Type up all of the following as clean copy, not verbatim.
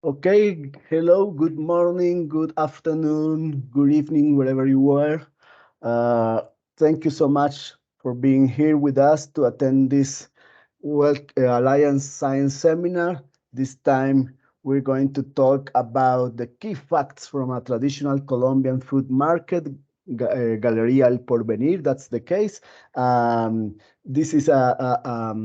Okay, hello, good morning, good afternoon, good evening, wherever you are. Uh, Thank you so much for being here with us to attend this Alliance Science Seminar. This time we're going to talk about the key facts from a traditional Colombian food market, Galería el Porvenir, that's the case. This is a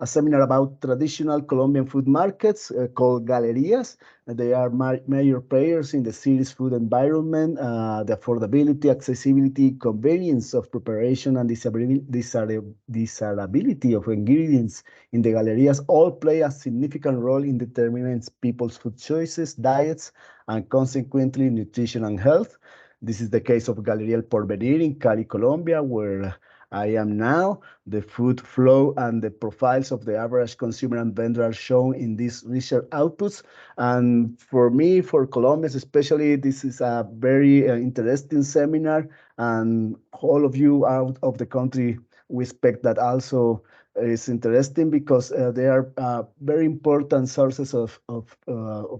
seminar about traditional Colombian food markets called Galerías. They are major players in the city's food environment. The affordability, accessibility, convenience of preparation, and desirability of ingredients in the Galerías all play a significant role in determining people's food choices, diets, and consequently nutrition and health. This is the case of Galería el Porvenir in Cali, Colombia, where I am now. The food flow and the profiles of the average consumer and vendor are shown in these research outputs. And for me, for Colombians especially, this is a very interesting seminar. And all of you out of the country, we expect that also is interesting because they are very important sources of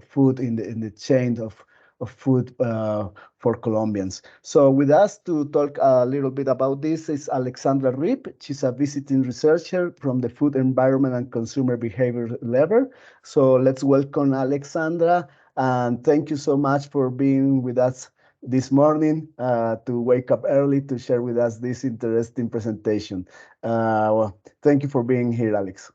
food in the chain of food for Colombians. So with us to talk a little bit about this is Alexandra Reep. She's a visiting researcher from the Food Environment and Consumer Behavior level. So let's welcome Alexandra, and thank you so much for being with us this morning to wake up early to share with us this interesting presentation. Thank you for being here, Alex.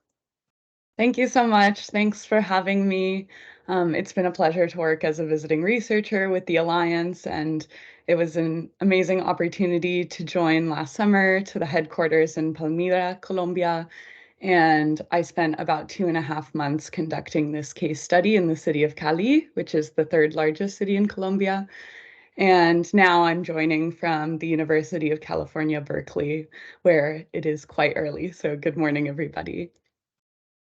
Thank you so much. Thanks for having me. It's been a pleasure to work as a visiting researcher with the Alliance, and it was an amazing opportunity to join last summer to the headquarters in Palmira, Colombia. And I spent about 2.5 months conducting this case study in the city of Cali, which is the third largest city in Colombia. And now I'm joining from the University of California, Berkeley, where it is quite early. So good morning, everybody.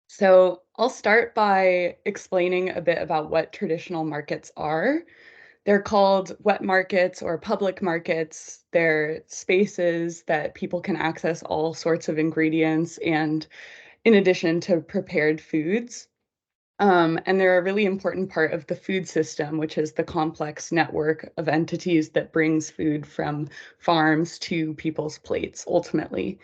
So I'll start by explaining a bit about what traditional markets are. They're called wet markets or public markets. They're spaces that people can access all sorts of ingredients and in addition to prepared foods. And they're a really important part of the food system, which is the complex network of entities that brings food from farms to people's plates ultimately.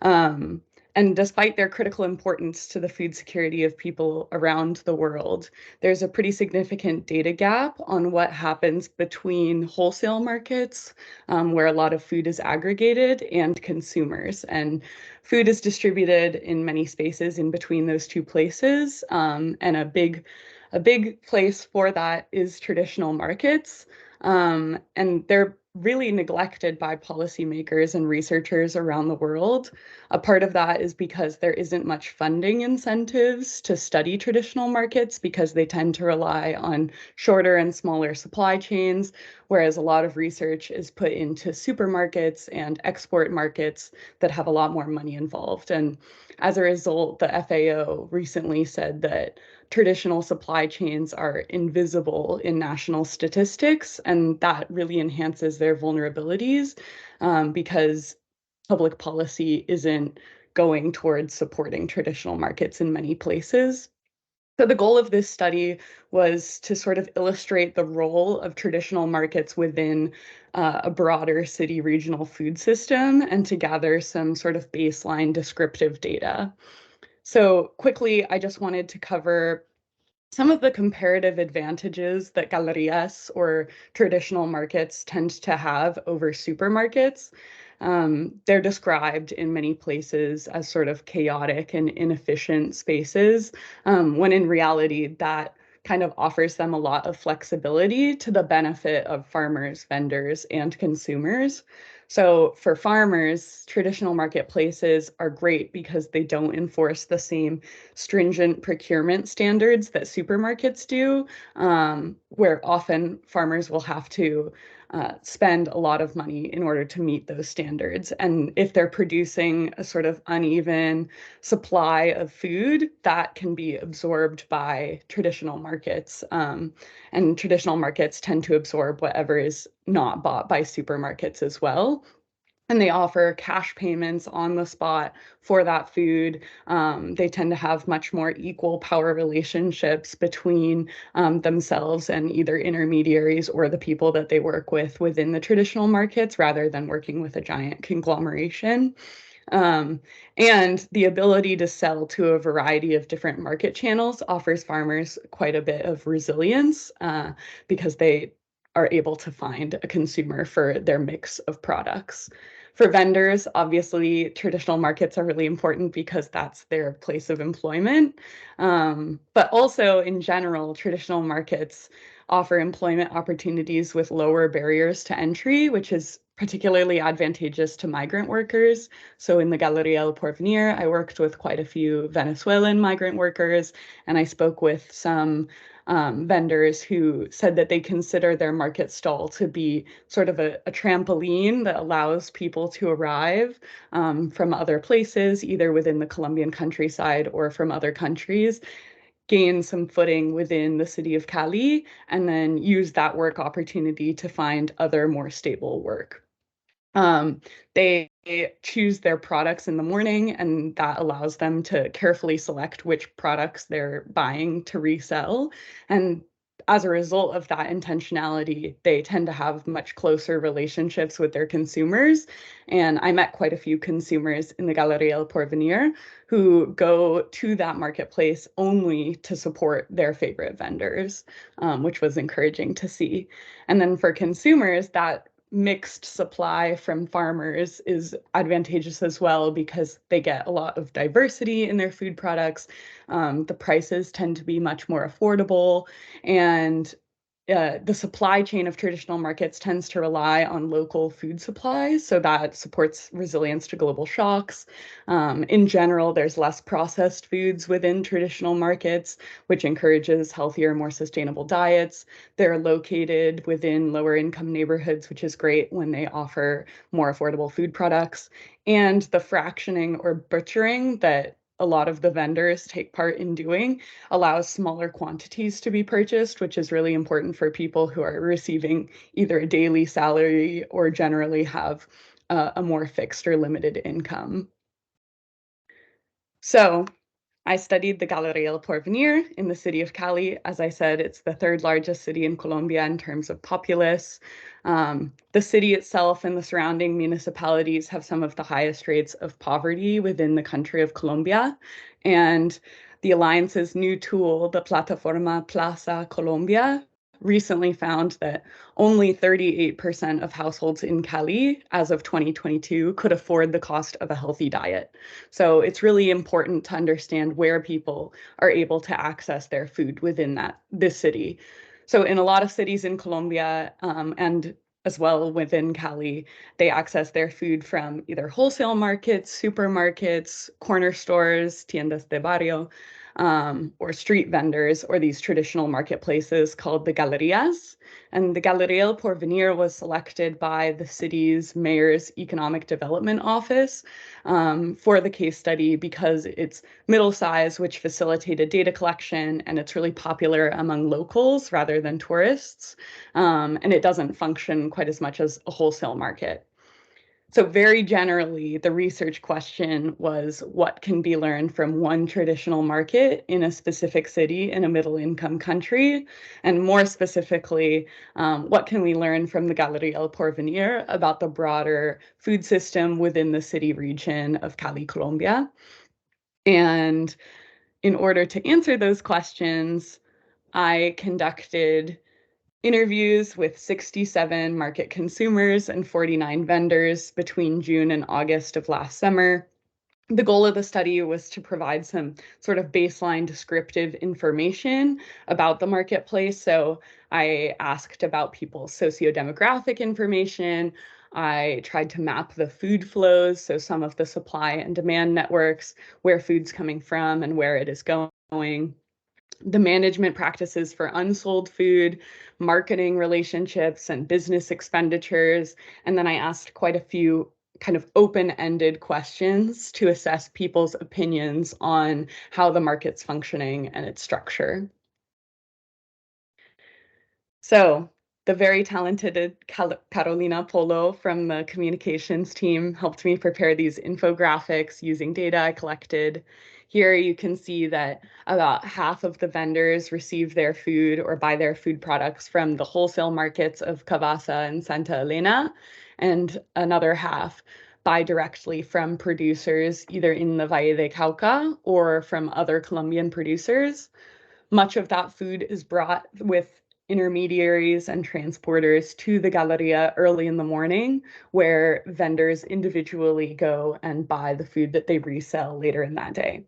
Um, and despite their critical importance to the food security of people around the world, there's a pretty significant data gap on what happens between wholesale markets, where a lot of food is aggregated, and consumers. And food is distributed in many spaces in between those two places. And a big place for that is traditional markets. And they're really neglected by policymakers and researchers around the world. A part of that is because there isn't much funding incentives to study traditional markets because they tend to rely on shorter and smaller supply chains, whereas a lot of research is put into supermarkets and export markets that have a lot more money involved. And as a result, the FAO recently said that traditional supply chains are invisible in national statistics, and that really enhances their vulnerabilities because public policy isn't going towards supporting traditional markets in many places. So the goal of this study was to sort of illustrate the role of traditional markets within a broader city regional food system and to gather some sort of baseline descriptive data. So quickly, I just wanted to cover some of the comparative advantages that galerías or traditional markets tend to have over supermarkets. They're described in many places as sort of chaotic and inefficient spaces, when in reality, that kind of offers them a lot of flexibility to the benefit of farmers, vendors, and consumers. So for farmers, traditional marketplaces are great because they don't enforce the same stringent procurement standards that supermarkets do, where often farmers will have to spend a lot of money in order to meet those standards. And if they're producing a sort of uneven supply of food, that can be absorbed by traditional markets. And traditional markets tend to absorb whatever is not bought by supermarkets as well. and they offer cash payments on the spot for that food. They tend to have much more equal power relationships between themselves and either intermediaries or the people that they work with within the traditional markets, rather than working with a giant conglomeration. And the ability to sell to a variety of different market channels offers farmers quite a bit of resilience, because they are able to find a consumer for their mix of products. For vendors, obviously, traditional markets are really important because that's their place of employment. But also, in general, traditional markets offer employment opportunities with lower barriers to entry, which is particularly advantageous to migrant workers. So in the Galería el Porvenir, I worked with quite a few Venezuelan migrant workers, and I spoke with some vendors who said that they consider their market stall to be sort of a trampoline that allows people to arrive from other places, either within the Colombian countryside or from other countries, gain some footing within the city of Cali, and then use that work opportunity to find other more stable work. They choose their products in the morning, and that allows them to carefully select which products they're buying to resell. And as a result of that intentionality, they tend to have much closer relationships with their consumers. And I met quite a few consumers in the Galería el Porvenir who go to that marketplace only to support their favorite vendors, which was encouraging to see. And then for consumers, that mixed supply from farmers is advantageous as well, because they get a lot of diversity in their food products. The prices tend to be much more affordable, and the supply chain of traditional markets tends to rely on local food supplies, so that supports resilience to global shocks. In general, there's less processed foods within traditional markets, which encourages healthier, more sustainable diets. They're located within lower income neighborhoods, which is great when they offer more affordable food products. And the fractioning or butchering that a lot of the vendors take part in doing allows smaller quantities to be purchased, which is really important for people who are receiving either a daily salary or generally have a more fixed or limited income. So I studied the Galería el Porvenir in the city of Cali. As I said, it's the third largest city in Colombia in terms of populace. The city itself and the surrounding municipalities have some of the highest rates of poverty within the country of Colombia. And the Alliance's new tool, the Plataforma Plaza Colombia, recently found that only 38% of households in Cali as of 2022 could afford the cost of a healthy diet. So it's really important to understand where people are able to access their food within this city. So in a lot of cities in Colombia, and as well within Cali, they access their food from either wholesale markets, supermarkets, corner stores, tiendas de barrio, or street vendors, or these traditional marketplaces called the Galerías. And the Galería el Porvenir was selected by the city's mayor's economic development office for the case study because it's middle size, which facilitated data collection, and it's really popular among locals rather than tourists. And it doesn't function quite as much as a wholesale market. So very generally, the research question was, what can be learned from one traditional market in a specific city in a middle-income country? And more specifically, what can we learn from the Galería el Porvenir about the broader food system within the city region of Cali, Colombia? And in order to answer those questions, I conducted interviews with 67 market consumers and 49 vendors between June and August of last summer. The goal of the study was to provide some sort of baseline descriptive information about the marketplace. So I asked about people's sociodemographic information. I tried to map the food flows, so some of the supply and demand networks, where food's coming from and where it is going, the management practices for unsold food, marketing relationships, and business expenditures. And then I asked quite a few kind of open-ended questions to assess people's opinions on how the market's functioning and its structure. So The very talented Carolina Polo from the communications team helped me prepare these infographics using data I collected. Here you can see that about half of the vendors receive their food or buy their food products from the wholesale markets of Cavasa and Santa Elena, and another half buy directly from producers either in the Valle de Cauca or from other Colombian producers. Much of that food is brought with intermediaries and transporters to the Galeria early in the morning, where vendors individually go and buy the food that they resell later in that day.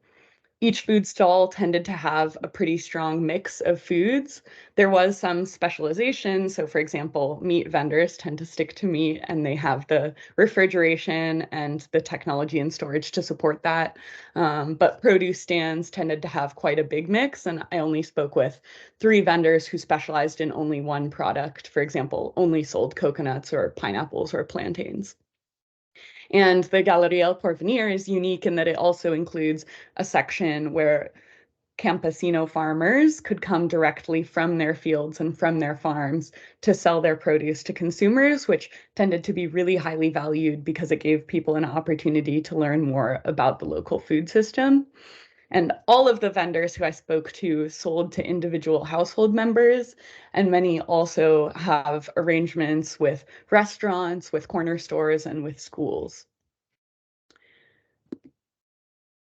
Each food stall tended to have a pretty strong mix of foods. There was some specialization. So for example, meat vendors tend to stick to meat and they have the refrigeration and the technology and storage to support that. But produce stands tended to have quite a big mix. And I only spoke with 3 vendors who specialized in only one product. For example, only sold coconuts or pineapples or plantains. And the Galería el Porvenir is unique in that it also includes a section where campesino farmers could come directly from their fields and from their farms to sell their produce to consumers, which tended to be really highly valued because it gave people an opportunity to learn more about the local food system. And all of the vendors who I spoke to sold to individual household members, and many also have arrangements with restaurants, with corner stores, and with schools.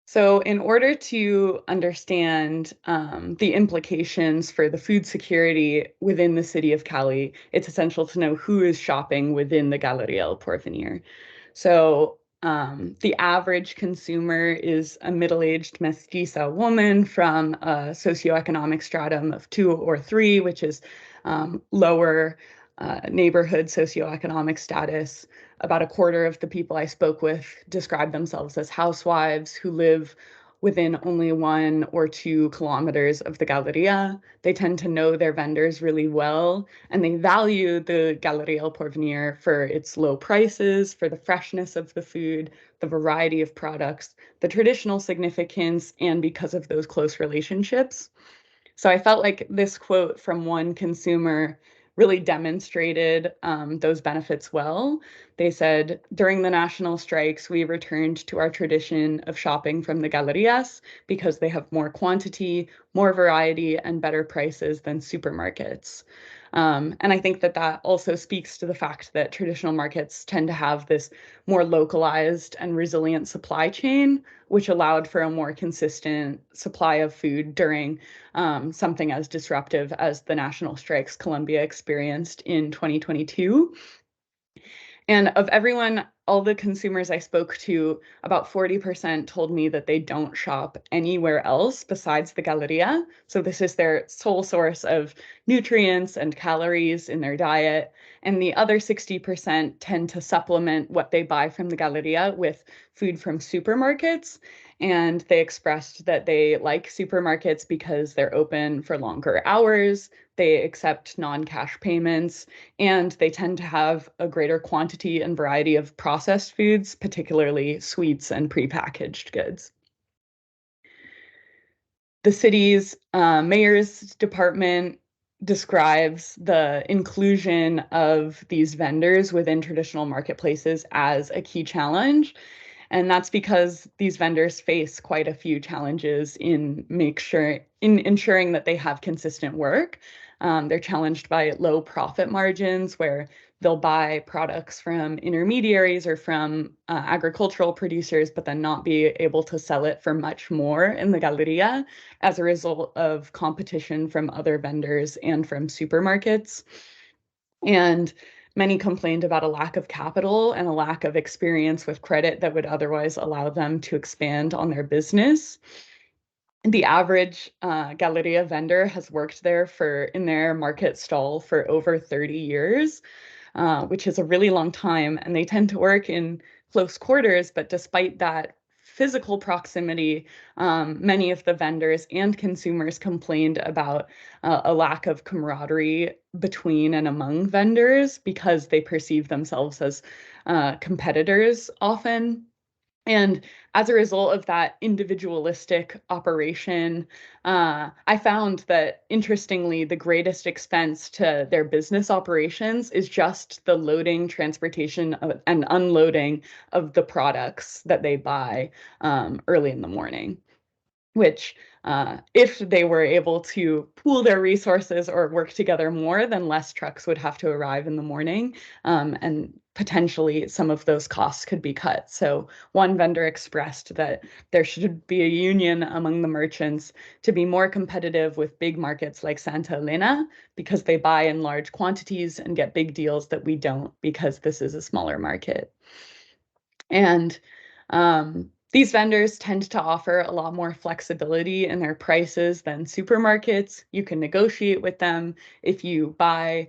So in order to understand the implications for the food security within the city of Cali, it's essential to know who is shopping within the Galería el Porvenir. So the average consumer is a middle-aged mestiza woman from a socioeconomic stratum of 2 or 3, which is lower neighborhood socioeconomic status. About a quarter of the people I spoke with describe themselves as housewives who live within only 1 or 2 kilometers of the Galeria. They tend to know their vendors really well, and they value the Galería el Porvenir for its low prices, for the freshness of the food, the variety of products, the traditional significance, and because of those close relationships. So I felt like this quote from one consumer really demonstrated those benefits well. They said, during the national strikes, we returned to our tradition of shopping from the Galerías because they have more quantity, more variety, and better prices than supermarkets. And I think that that also speaks to the fact that traditional markets tend to have this more localized and resilient supply chain, which allowed for a more consistent supply of food during something as disruptive as the national strikes Colombia experienced in 2022. And of everyone, all the consumers I spoke to, about 40% told me that they don't shop anywhere else besides the Galeria. So this is their sole source of nutrients and calories in their diet. And the other 60% tend to supplement what they buy from the Galeria with food from supermarkets. And they expressed that they like supermarkets because they're open for longer hours, they accept non-cash payments, and they tend to have a greater quantity and variety of processed foods, particularly sweets and prepackaged goods. The city's mayor's department describes the inclusion of these vendors within traditional marketplaces as a key challenge. And that's because these vendors face quite a few challenges in ensuring that they have consistent work. They're challenged by low profit margins where they'll buy products from intermediaries or from agricultural producers, but then not be able to sell it for much more in the Galeria as a result of competition from other vendors and from supermarkets. And many complained about a lack of capital and a lack of experience with credit that would otherwise allow them to expand on their business. The average Galeria vendor has worked there in their market stall for over 30 years, which is a really long time. And they tend to work in close quarters, but despite that physical proximity, many of the vendors and consumers complained about a lack of camaraderie between and among vendors because they perceive themselves as competitors often. And as a result of that individualistic operation, I found that, interestingly, the greatest expense to their business operations is just the loading, transportation, and unloading of the products that they buy early in the morning, which if they were able to pool their resources or work together more, then less trucks would have to arrive in the morning, and potentially some of those costs could be cut. So one vendor expressed that there should be a union among the merchants to be more competitive with big markets like Santa Elena, because they buy in large quantities and get big deals that we don't, because this is a smaller market. And these vendors tend to offer a lot more flexibility in their prices than supermarkets. You can negotiate with them if you buy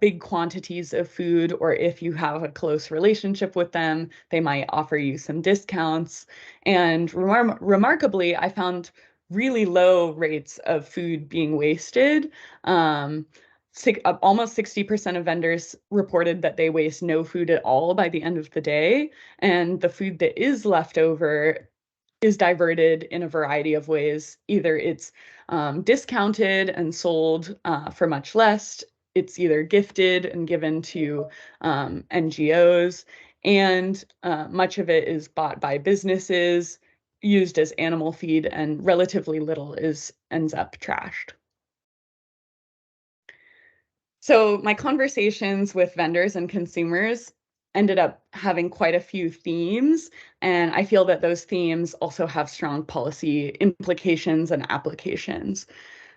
big quantities of food, or if you have a close relationship with them, they might offer you some discounts. And remarkably, I found really low rates of food being wasted. Almost 60% of vendors reported that they waste no food at all by the end of the day. And the food that is left over is diverted in a variety of ways. Either it's discounted and sold for much less, it's either gifted and given to NGOs, and much of it is bought by businesses, used as animal feed, and relatively little ends up trashed. So my conversations with vendors and consumers ended up having quite a few themes, and I feel that those themes also have strong policy implications and applications.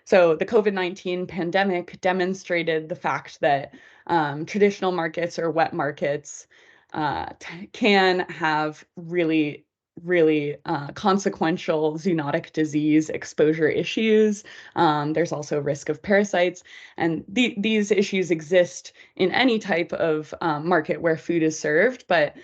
So the COVID-19 pandemic demonstrated the fact that traditional markets or wet markets can have really consequential zoonotic disease exposure issues. There's also risk of parasites, and these issues exist in any type of market where food is served, but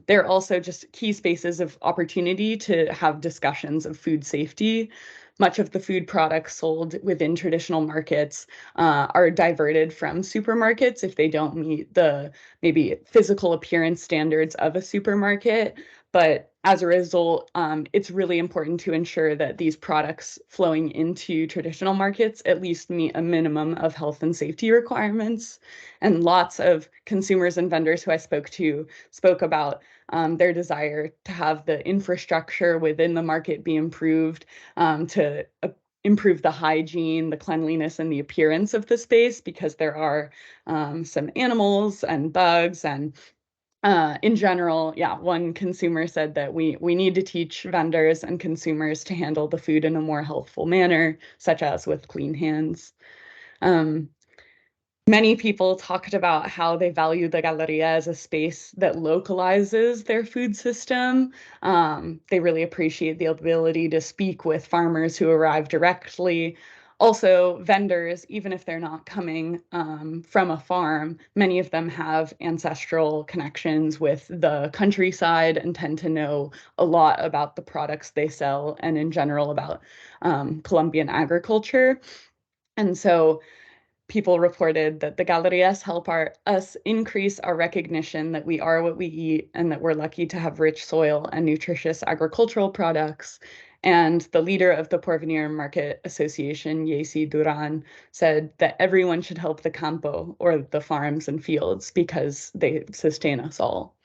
they're also just key spaces of opportunity to have discussions of food safety. Much of the food products sold within traditional markets are diverted from supermarkets if they don't meet the maybe physical appearance standards of a supermarket. But as a result, it's really important to ensure that these products flowing into traditional markets at least meet a minimum of health and safety requirements. And lots of consumers and vendors who I spoke to spoke about their desire to have the infrastructure within the market be improved, to improve the hygiene, the cleanliness, and the appearance of the space, because there are some animals and bugs. And in general, yeah, one consumer said that we need to teach vendors and consumers to handle the food in a more healthful manner, such as with clean hands. Many people talked about how they value the Galeria as a space that localizes their food system. They really appreciate the ability to speak with farmers who arrive directly. Also, vendors, even if they're not coming from a farm, many of them have ancestral connections with the countryside and tend to know a lot about the products they sell, and in general about Colombian agriculture. And so people reported that the Galerías help us increase our recognition that we are what we eat, and that we're lucky to have rich soil and nutritious agricultural products. And the leader of the Porvenir Market Association, José Duran, said that everyone should help the campo, or the farms and fields, because they sustain us all.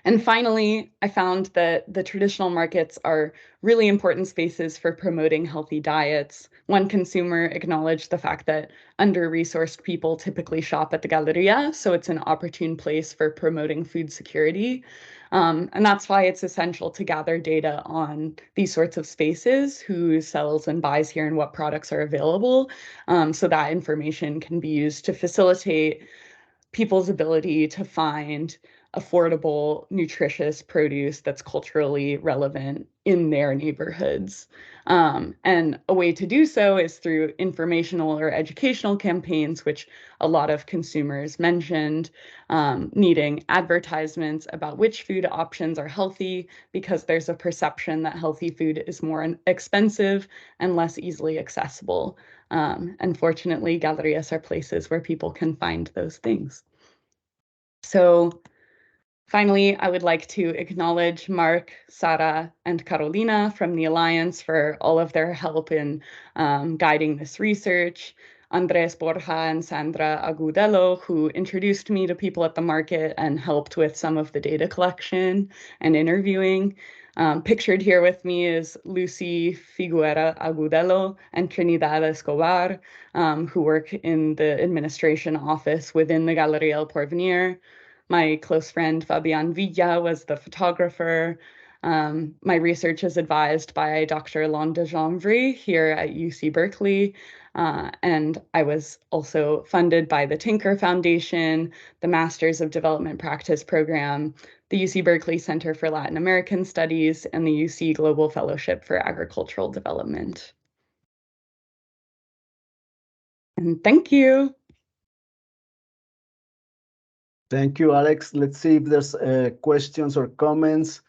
And finally, I found that the traditional markets are really important spaces for promoting healthy diets. One consumer acknowledged the fact that under-resourced people typically shop at the Galeria, so it's an opportune place for promoting food security. And that's why it's essential to gather data on these sorts of spaces, who sells and buys here and what products are available, so that information can be used to facilitate people's ability to find affordable, nutritious produce that's culturally relevant in their neighborhoods. And a way to do so is through informational or educational campaigns, which a lot of consumers mentioned, needing advertisements about which food options are healthy, because there's a perception that healthy food is more expensive and less easily accessible. And fortunately, galerías are places where people can find those things. So Finally, I would like to acknowledge Mark, Sara, and Carolina from the Alliance for all of their help in guiding this research. Andres Borja and Sandra Agudelo, who introduced me to people at the market and helped with some of the data collection and interviewing. Pictured here with me is Lucy Figuera Agudelo and Trinidad Escobar, who work in the administration office within the Galería el Porvenir. My close friend Fabian Villa was the photographer. My research is advised by Dr. Lon de Janvry here at UC Berkeley. And I was also funded by the Tinker Foundation, the Masters of Development Practice program, the UC Berkeley Center for Latin American Studies, and the UC Global Fellowship for Agricultural Development. And thank you. Thank you, Alex. Let's see if there's questions or comments.